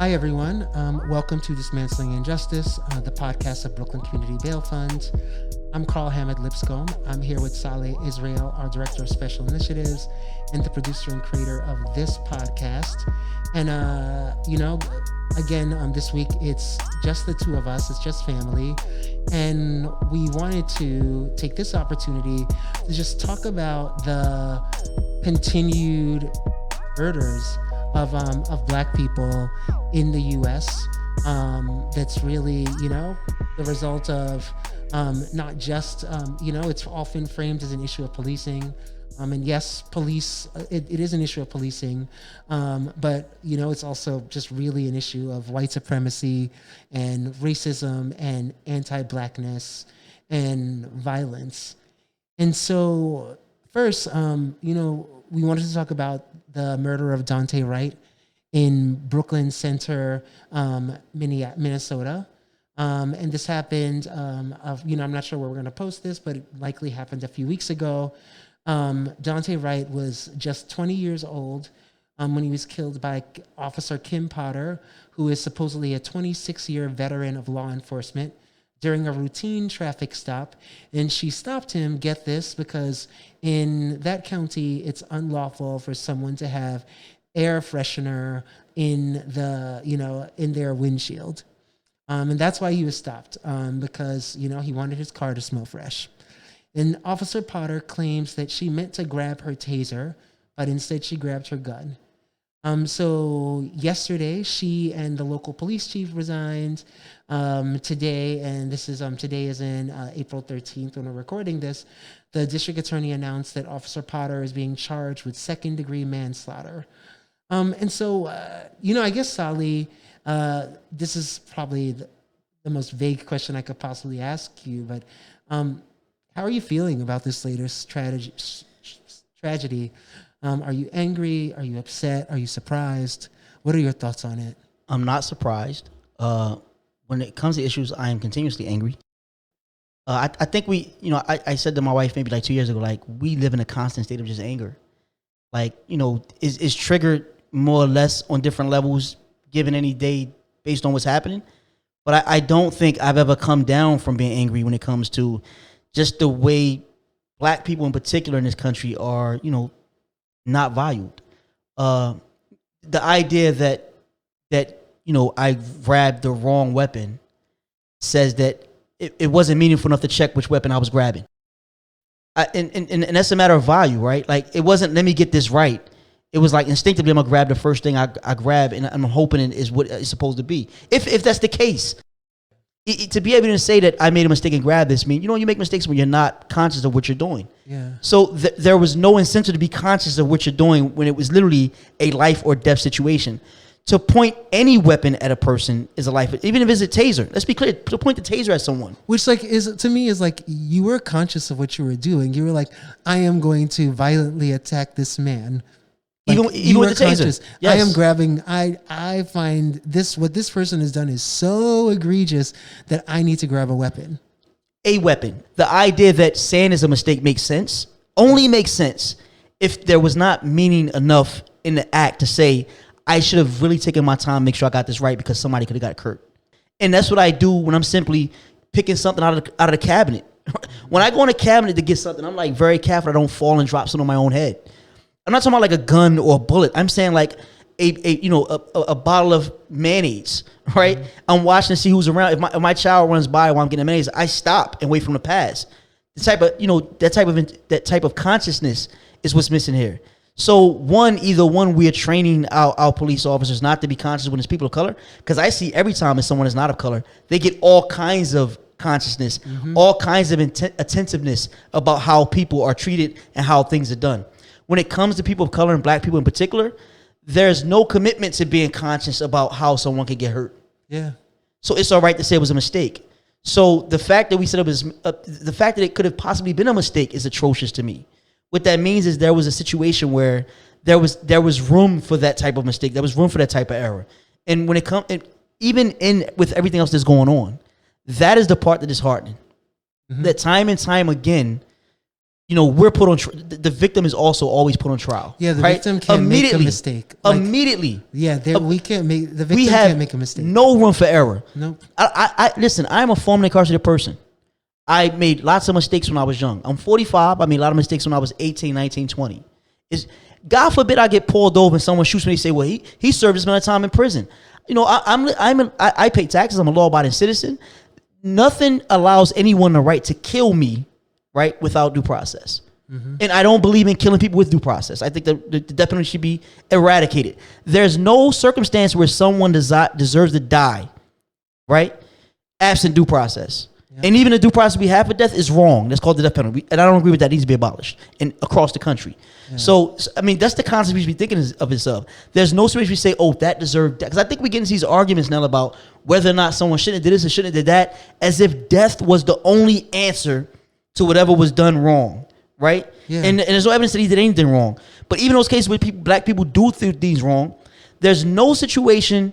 Hi, everyone. Welcome to Dismantling Injustice, the podcast of Brooklyn Community Bail Fund. I'm Carl Hamad-Lipscombe. I'm here with Salih Israil, our Director of Special Initiatives and the producer and creator of this podcast. And, this week it's just the two of us. It's just family. And we wanted to take this opportunity to just talk about the continued murders of Black people in the U.S. That's really, the result of not just, it's often framed as an issue of policing. And yes, it is an issue of policing, but, it's also just really an issue of white supremacy and racism and anti-Blackness and violence. And so first, we wanted to talk about the murder of Daunte Wright in Brooklyn Center, Minnesota. And this happened, I'm not sure where we're going to post this, but it likely happened a few weeks ago. Daunte Wright was just 20 years old when he was killed by Officer Kim Potter, who is supposedly a 26-year veteran of law enforcement, during a routine traffic stop. And she stopped him, get this, because in that county, it's unlawful for someone to have air freshener in their windshield. And that's why he was stopped, because, he wanted his car to smell fresh. And Officer Potter claims that she meant to grab her taser, but instead she grabbed her gun. So yesterday, she and the local police chief resigned. Today, and this is today is in April 13th when we're recording this, the district attorney announced that Officer Potter is being charged with second-degree manslaughter. And so, I guess, Salih, this is probably the most vague question I could possibly ask you, but how are you feeling about this latest tragedy? Are you angry? Are you upset? Are you surprised? What are your thoughts on it? I'm not surprised. When it comes to issues, I am continuously angry. I think I said to my wife maybe like 2 years ago, like, we live in a constant state of just anger. Like, is triggered more or less on different levels given any day based on what's happening. But I don't think I've ever come down from being angry when it comes to just the way Black people in particular in this country are, not valued. The idea that I grabbed the wrong weapon says that it wasn't meaningful enough to check which weapon I was grabbing. And that's a matter of value, right? Like, it wasn't, let me get this right. It was like instinctively, I'm going to grab the first thing I grab, and I'm hoping it is what it's supposed to be. If that's the case, to be able to say that I made a mistake and grab this means, you make mistakes when you're not conscious of what you're doing. Yeah. So there was no incentive to be conscious of what you're doing when it was literally a life or death situation. To point any weapon at a person is a life, even if it's a taser. Let's be clear, to point the taser at someone. Which is like you were conscious of what you were doing. You were like, I am going to violently attack this man. Like, even with the taser. Yes. I am grabbing, I find what this person has done is so egregious that I need to grab a weapon. A weapon. The idea that saying is a mistake makes sense, only makes sense if there was not meaning enough in the act to say, I should have really taken my time to make sure I got this right because somebody could have got hurt. And that's what I do when I'm simply picking something out of the cabinet. When I go in a cabinet to get something, I'm like very careful I don't fall and drop something on my own head. I'm not talking about like a gun or a bullet. I'm saying like a bottle of mayonnaise, right? Mm-hmm. I'm watching to see who's around. If my child runs by while I'm getting a mayonnaise, I stop and wait for him to pass. That type of consciousness is what's missing here. So we are training our police officers not to be conscious when it's people of color, because I see every time it's someone that's not of color, they get all kinds of consciousness, all kinds of attentiveness about how people are treated and how things are done. When it comes to people of color and Black people in particular, there's no commitment to being conscious about how someone can get hurt. Yeah. So it's all right to say it was a mistake. So the fact that we said the fact that it could have possibly been a mistake is atrocious to me. What that means is there was a situation where there was room for that type of mistake. There was room for that type of error. And when it comes, even with everything else that's going on, that is the part that is heartening. Mm-hmm. That time and time again, we're put on the victim is also always put on trial. Yeah, the victim can't make a mistake. Immediately. Yeah, we can't make the victim can't make a mistake. No room for error. Nope. I listen, I'm a formerly incarcerated person. I made lots of mistakes when I was young. I'm 45. I made a lot of mistakes when I was 18, 19, 20. God forbid I get pulled over and someone shoots me. They say, well, he served this amount of time in prison. I pay taxes. I'm a law-abiding citizen. Nothing allows anyone the right to kill me, right, without due process. Mm-hmm. And I don't believe in killing people with due process. I think the death penalty should be eradicated. There's no circumstance where someone deserves to die, right, absent due process. Yep. And even the due process we have for death is wrong. That's called the death penalty. And I don't agree with that. It needs to be abolished across the country. Yeah. So, I mean, that's the concept we should be thinking of itself. There's no situation we say, oh, that deserved death. Because I think we get into these arguments now about whether or not someone shouldn't have did this or shouldn't have did that, as if death was the only answer to whatever was done wrong, right? Yeah. And there's no evidence that he did anything wrong. But even those cases where black people do things wrong, there's no situation,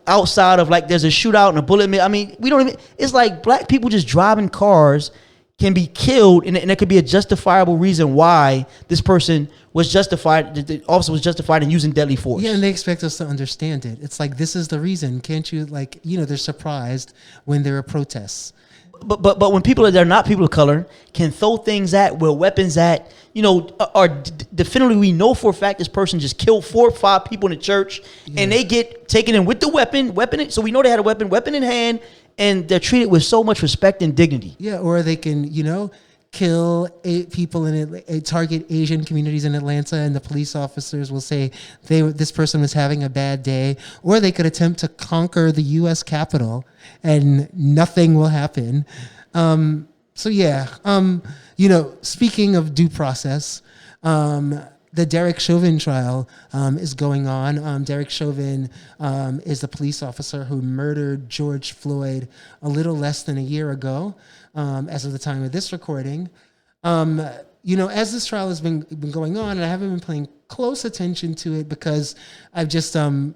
outside of like there's a shootout and a bullet. I mean, we don't even, it's like black people just driving cars can be killed, and there could be a justifiable reason why this person was justified, the officer was justified in using deadly force. Yeah, and they expect us to understand it. It's like, this is the reason. Can't you, they're surprised when there are protests. But when people they're not people of color can throw things at, where weapons at, are definitively, we know for a fact this person just killed 4 or 5 people in the church, and they get taken in with the weapon. So we know they had a weapon in hand, and they're treated with so much respect and dignity. Yeah, or they can, kill 8 people target Asian communities in Atlanta, and the police officers will say this person was having a bad day, or they could attempt to conquer the U.S. Capitol, and nothing will happen. Speaking of due process, the Derek Chauvin trial is going on. Derek Chauvin is the police officer who murdered George Floyd a little less than a year ago, as of the time of this recording. As this trial has been going on, and I haven't been paying close attention to it because I've just, I need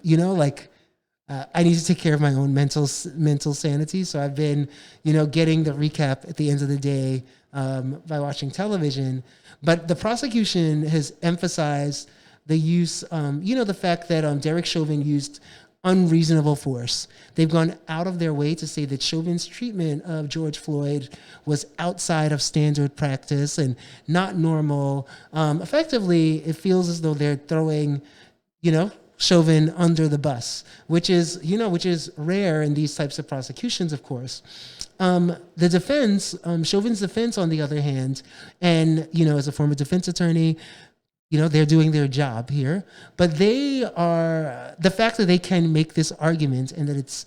to take care of my own mental sanity. So I've been, getting the recap at the end of the day by watching television. But the prosecution has emphasized the use, the fact that Derek Chauvin used unreasonable force. They've gone out of their way to say that Chauvin's treatment of George Floyd was outside of standard practice and not normal. Effectively, it feels as though they're throwing, Chauvin under the bus, which is rare in these types of prosecutions, of course. The defense, Chauvin's defense, on the other hand, and, as a former defense attorney, they're doing their job here, but the fact that they can make this argument and that it's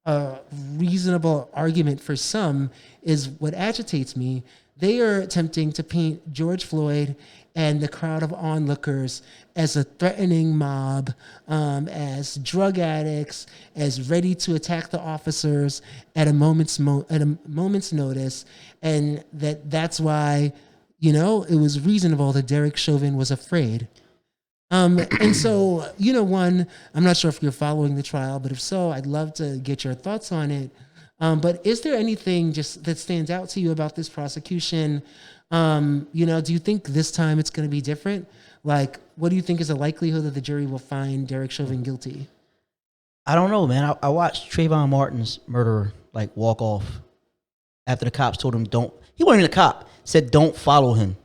a reasonable argument for some is what agitates me. They are attempting to paint George Floyd and the crowd of onlookers as a threatening mob, as drug addicts, as ready to attack the officers at a moment's notice, and that's why, it was reasonable that Derek Chauvin was afraid. And so, I'm not sure if you're following the trial, but if so, I'd love to get your thoughts on it. But is there anything just that stands out to you about this prosecution? Do you think this time it's going to be different? Like, what do you think is the likelihood that the jury will find Derek Chauvin guilty? I don't know, man. I watched Trayvon Martin's murderer walk off after the cops told him he wasn't even a cop, said don't follow him.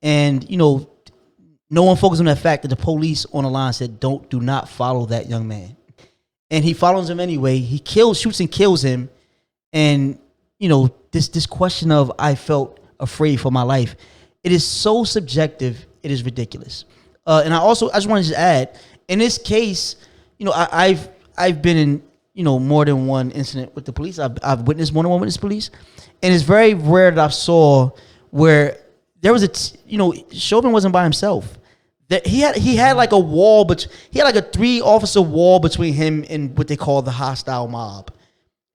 And, no one focused on that fact that the police on the line said do not follow that young man. And he follows him anyway. He shoots and kills him. And, this question of I felt afraid for my life, it is so subjective, it is ridiculous. And I just wanted to add, in this case, I've been in, more than one incident with the police. I've witnessed more than one witness police. And it's very rare that I saw where there was Chauvin wasn't by himself. That he had like a wall, but he had like a 3-officer wall between him and what they call the hostile mob.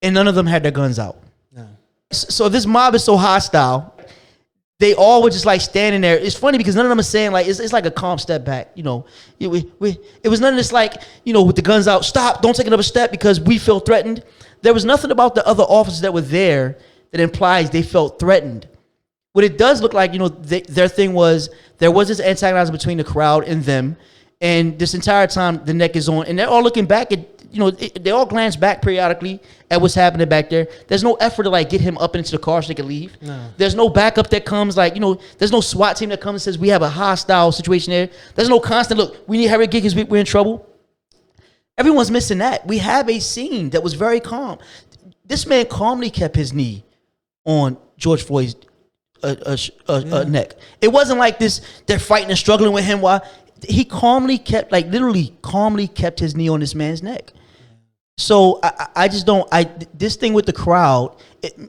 And none of them had their guns out. No. So this mob is so hostile, they all were just like standing there. It's funny because none of them are saying like, it's like a calm step back. It was none of this like, with the guns out, stop, don't take another step because we feel threatened. There was nothing about the other officers that were there that implies they felt threatened. what it does look like, their thing was there was this antagonism between the crowd and them, and this entire time the neck is on, and they're all looking back at, they all glance back periodically at what's happening back there. There's no effort to like get him up into the car so they can leave. No. There's no backup that comes there's no SWAT team that comes and says we have a hostile situation there. There's no constant look. We need to hurry get because we're in trouble. Everyone's missing that. We have a scene that was very calm. This man calmly kept his knee on George Floyd's neck. It wasn't like this. They're fighting and struggling with him while he calmly kept, literally calmly kept his knee on this man's neck. So I just don't. This thing with the crowd.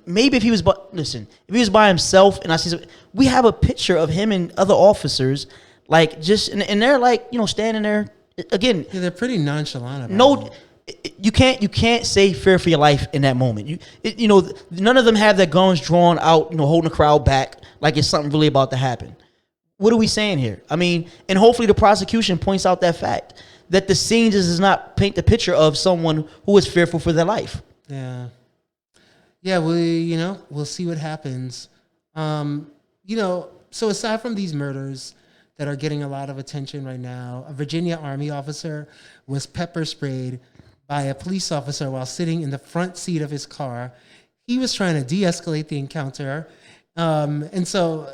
Maybe if he was, if he was by himself, and I see, we have a picture of him and other officers, and they're standing there again. Yeah, they're pretty nonchalant about it. You can't say fear for your life in that moment. None of them have their guns drawn out, holding the crowd back like it's something really about to happen. What are we saying here? I mean, and hopefully the prosecution points out that fact, that the scene does not paint the picture of someone who is fearful for their life. Yeah. Yeah, we'll see what happens. So aside from these murders that are getting a lot of attention right now, a Virginia Army officer was pepper sprayed by a police officer while sitting in the front seat of his car. He was trying to de-escalate the encounter. And so,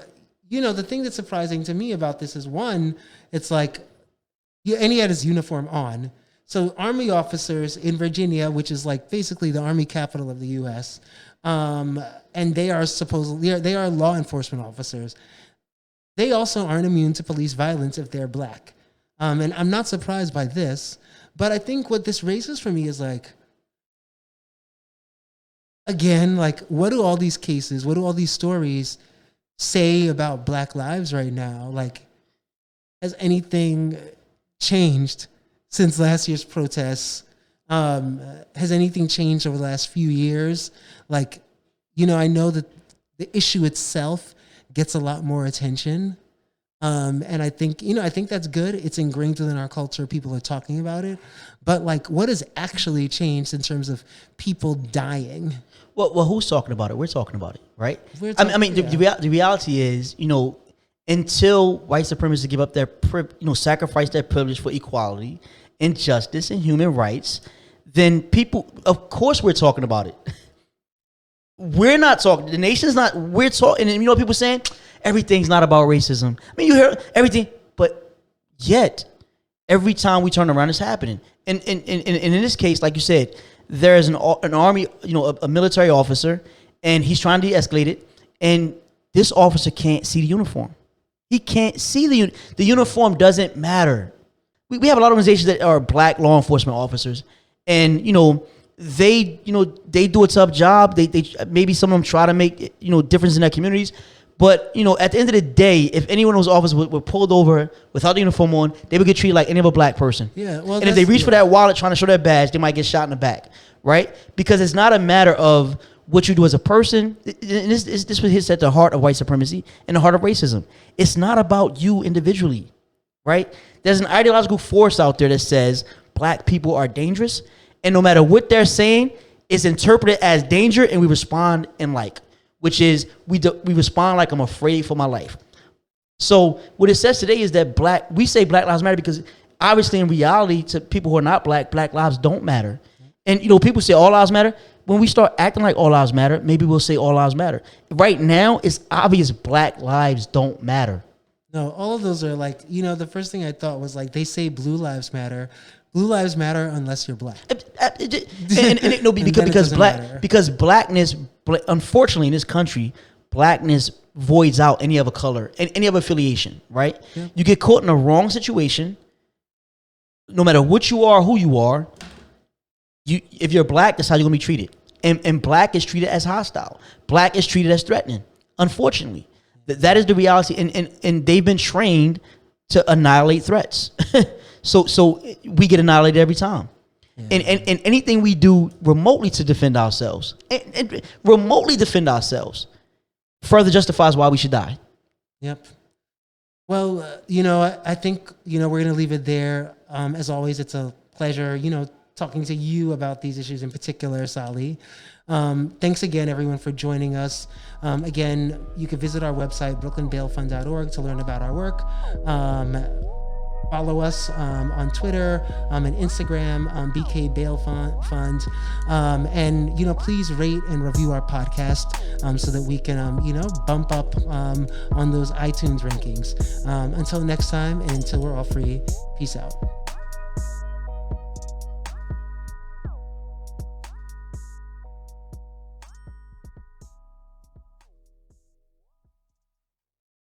the thing that's surprising to me about this is, one, it's like, and he had his uniform on. So Army officers in Virginia, which is like basically the Army capital of the U.S., and they are they are law enforcement officers. They also aren't immune to police violence if they're black. And I'm not surprised by this, but I think what this raises for me is what do all these cases, what do all these stories say about Black lives right now? Has anything changed since last year's protests? Has anything changed over the last few years? I know that the issue itself gets a lot more attention. And I think that's good. It's ingrained within our culture. People are talking about it. But what has actually changed in terms of people dying? Well, who's talking about it? We're talking about it, right? The reality is, until white supremacists give up their, sacrifice their privilege for equality and justice and human rights, then people, of course, we're talking about it. We're not talking. The nation's not. We're talking. And people saying everything's not about racism. I mean, you hear everything, but yet every time we turn around, it's happening. And in this case, like you said, there is an army, a military officer, and he's trying to de-escalate it, and this officer can't see the uniform. He can't see the uniform. Doesn't matter. We have a lot of organizations that are black law enforcement officers, and they do a tough job. They maybe some of them try to make difference in their communities, but at the end of the day, if any one of those officers were pulled over without the uniform on, they would get treated like any other black person. Yeah, well, and if they reach for that wallet trying to show their badge, they might get shot in the back, right? Because it's not a matter of what you do as a person. This hits at the heart of white supremacy and the heart of racism. It's not about you individually, right? There's an ideological force out there that says black people are dangerous, and no matter what they're saying, it's interpreted as danger, and we respond which is we respond like I'm afraid for my life. So what it says today is that we say Black Lives Matter because obviously in reality to people who are not black lives don't matter. And people say all lives matter. When we start acting like all lives matter, maybe we'll say all lives matter. Right now, it's obvious black lives don't matter. No, all of those are the first thing I thought was they say blue lives matter. Blue lives matter unless you're black. Because blackness, unfortunately in this country, blackness voids out any other color and any other affiliation, right? Yeah. You get caught in a wrong situation, no matter what you are, who you are, if you're black, that's how you're going to be treated. And black is treated as hostile. Black is treated as threatening, unfortunately. That is the reality. And they've been trained to annihilate threats. So we get annihilated every time. Yeah. And anything we do remotely to defend ourselves, and remotely defend ourselves, further justifies why we should die. Yep. Well, I think, we're going to leave it there. As always, it's a pleasure, talking to you about these issues in particular, Salih. Thanks again, everyone, for joining us. Again, you can visit our website, brooklynbailfund.org, to learn about our work. Follow us on Twitter and Instagram, BK Bail Fund. And, please rate and review our podcast so that we can, bump up on those iTunes rankings. Until next time, and until we're all free, peace out.